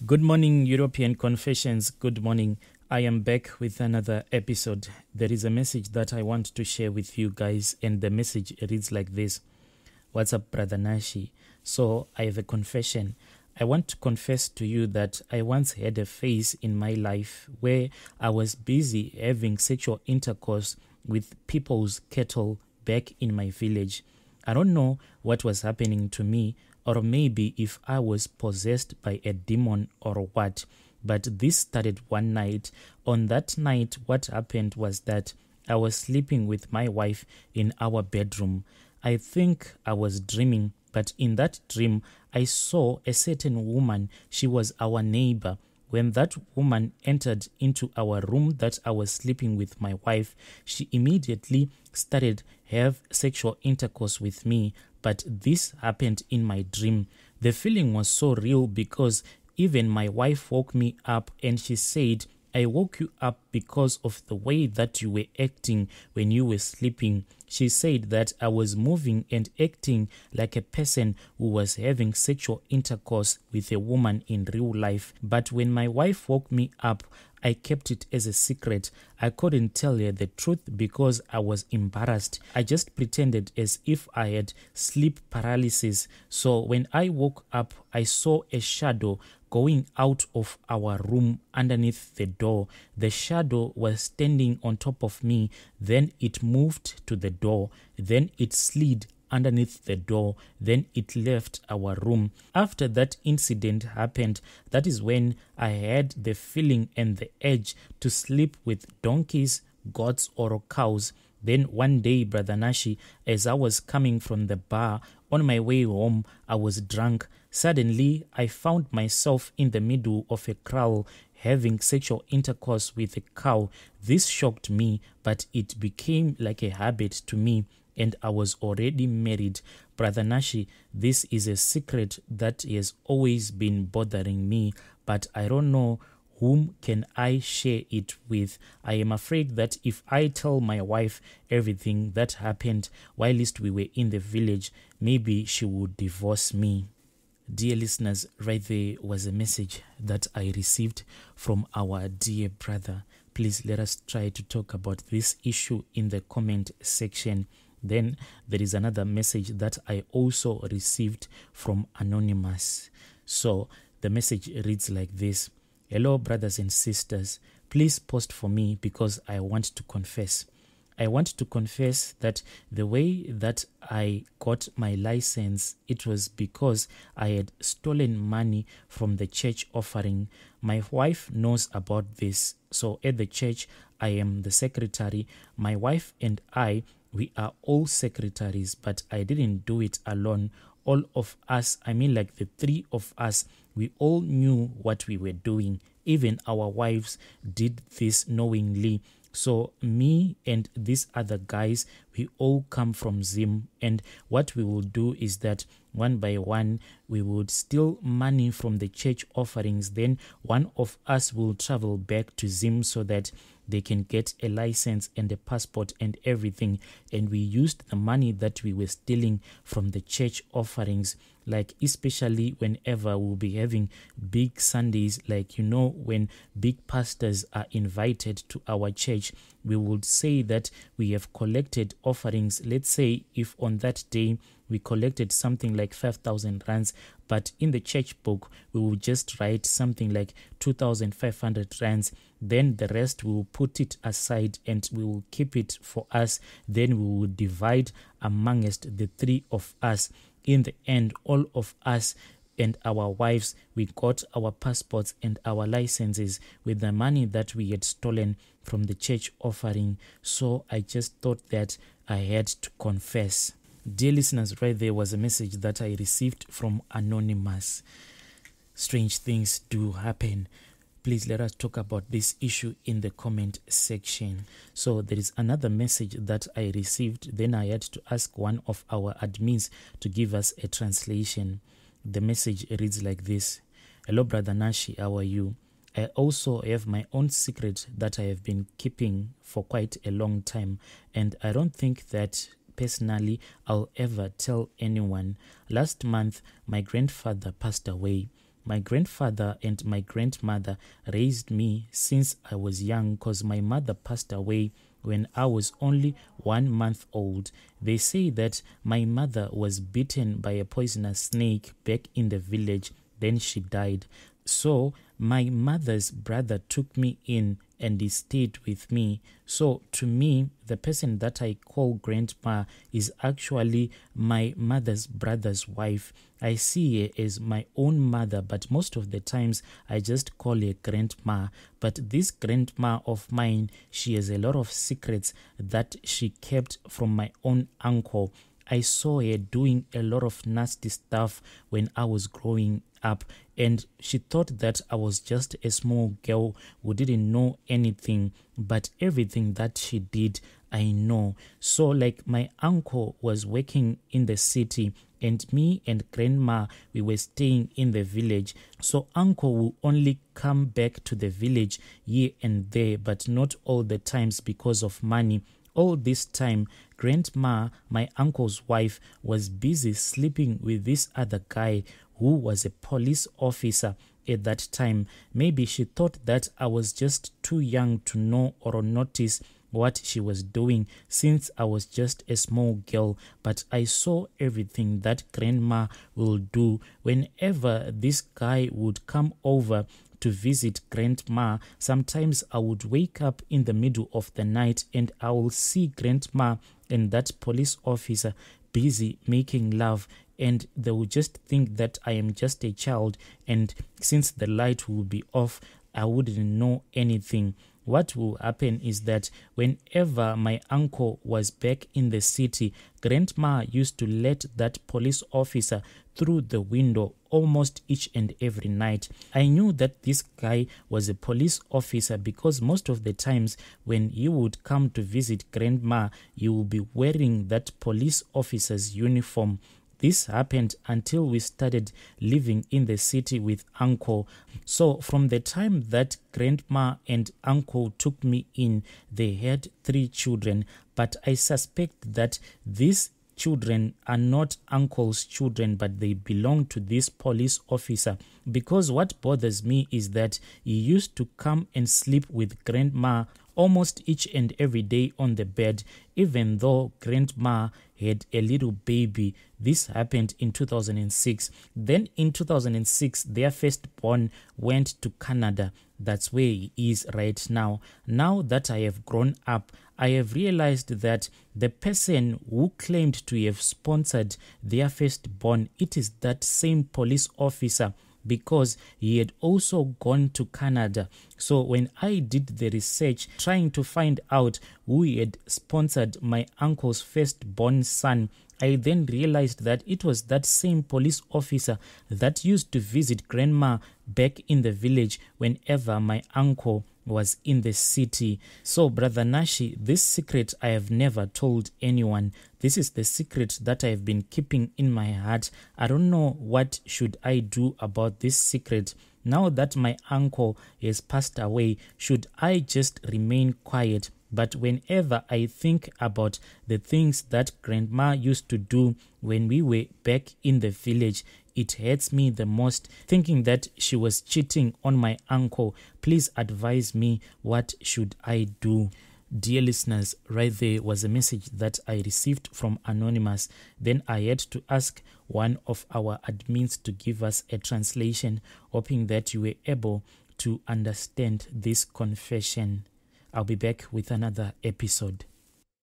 Good morning, European Confessions. Good morning. I am back with another episode. There is a message that I want to share with you guys, and the message reads like this. What's up, Brother Nashi? So, I have a confession. I want to confess to you that I once had a phase in my life where I was busy having sexual intercourse with people's cattle back in my village. I don't know what was happening to me, or maybe if I was possessed by a demon or what. But this started one night. On that night, what happened was that I was sleeping with my wife in our bedroom. I think I was dreaming, but in that dream, I saw a certain woman. She was our neighbor. When that woman entered into our room that I was sleeping with my wife, she immediately started have sexual intercourse with me. But this happened in my dream. The feeling was so real because even my wife woke me up and she said, I woke you up because of the way that you were acting when you were sleeping. She said that I was moving and acting like a person who was having sexual intercourse with a woman in real life. But when my wife woke me up, I kept it as a secret. I couldn't tell her the truth because I was embarrassed. I just pretended as if I had sleep paralysis. So when I woke up, I saw a shadow going out of our room underneath the door. The shadow was standing on top of me. Then it moved to the door. Then it slid underneath the door. Then it left our room. After that incident happened, that is when I had the feeling and the urge to sleep with donkeys, goats, or cows. Then one day, Brother Nashi, as I was coming from the bar on my way home, I was drunk. Suddenly, I found myself in the middle of a kraal having sexual intercourse with a cow. This shocked me, but it became like a habit to me, and I was already married. Brother Nashi, this is a secret that has always been bothering me, but I don't know whom can I share it with. I am afraid that if I tell my wife everything that happened whilst we were in the village, maybe she would divorce me. Dear listeners, right there was a message that I received from our dear brother. Please let us try to talk about this issue in the comment section. Then there is another message that I also received from Anonymous. So the message reads like this. Hello, brothers and sisters. Please post for me because I want to confess. I want to confess that the way that I got my license, it was because I had stolen money from the church offering. My wife knows about this. So at the church, I am the secretary. My wife and I, we are all secretaries, but I didn't do it alone. All of us, like the three of us, we all knew what we were doing. Even our wives did this knowingly. So me and these other guys, we all come from Zim, and what we will do is that one by one, we would steal money from the church offerings. Then one of us will travel back to Zim so that they can get a license and a passport and everything. And we used the money that we were stealing from the church offerings, like especially whenever we'll be having big Sundays, like, when big pastors are invited to our church, we would say that we have collected offerings. Let's say if on that day we collected something like 5,000 rands, but in the church book, we will just write something like 2,500 rands. Then the rest we will put it aside and we will keep it for us. Then we will divide amongst the three of us. In the end, all of us and our wives, we got our passports and our licenses with the money that we had stolen from the church offering. So I just thought that I had to confess. Dear listeners, right there was a message that I received from Anonymous. Strange things do happen. Please let us talk about this issue in the comment section. So there is another message that I received. Then I had to ask one of our admins to give us a translation. The message reads like this. Hello, Brother Nashi, how are you? I also have my own secret that I have been keeping for quite a long time, and I don't think that personally I'll ever tell anyone. Last month, my grandfather passed away. My grandfather and my grandmother raised me since I was young because my mother passed away when I was only 1 month old. They say that my mother was bitten by a poisonous snake back in the village, then she died. So my mother's brother took me in and he stayed with me. So to me, the person that I call grandma is actually my mother's brother's wife. I see her as my own mother, but most of the times I just call her grandma. But this grandma of mine, she has a lot of secrets that she kept from my own uncle. I saw her doing a lot of nasty stuff when I was growing up, and she thought that I was just a small girl who didn't know anything, but everything that she did, I know. So like my uncle was working in the city and me and grandma, we were staying in the village. So uncle will only come back to the village here and there, but not all the times because of money. All this time, grandma, my uncle's wife, was busy sleeping with this other guy who was a police officer at that time. Maybe she thought that I was just too young to know or notice what she was doing since I was just a small girl, but I saw everything that grandma will do. Whenever this guy would come over to visit grandma, sometimes I would wake up in the middle of the night and I will see grandma and that police officer busy making love, and they will just think that I am just a child, and since the light will be off, I wouldn't know anything. What will happen is that whenever my uncle was back in the city, grandma used to let that police officer through the window almost each and every night. I knew that this guy was a police officer because most of the times when he would come to visit grandma, he would be wearing that police officer's uniform. This happened until we started living in the city with uncle. So from the time that grandma and uncle took me in, they had 3 children, but I suspect that these children are not uncle's children, but they belong to this police officer, because what bothers me is that he used to come and sleep with grandma almost each and every day on the bed, even though grandma had a little baby. This happened in 2006. Then in 2006, their firstborn went to Canada. That's where he is right now. Now that I have grown up, I have realized that the person who claimed to have sponsored their firstborn, it is that same police officer, because he had also gone to Canada. So when I did the research trying to find out who had sponsored my uncle's firstborn son, I then realized that it was that same police officer that used to visit grandma back in the village whenever my uncle was in the city. So Brother Nashi, this secret I have never told anyone. This is the secret that I have been keeping in my heart. I don't know what should I do about this secret. Now that my uncle has passed away, should I just remain quiet? But whenever I think about the things that grandma used to do when we were back in the village, it hurts me the most, thinking that she was cheating on my uncle. Please advise me, what should I do? Dear listeners, right there was a message that I received from Anonymous. Then I had to ask one of our admins to give us a translation, hoping that you were able to understand this confession. I'll be back with another episode.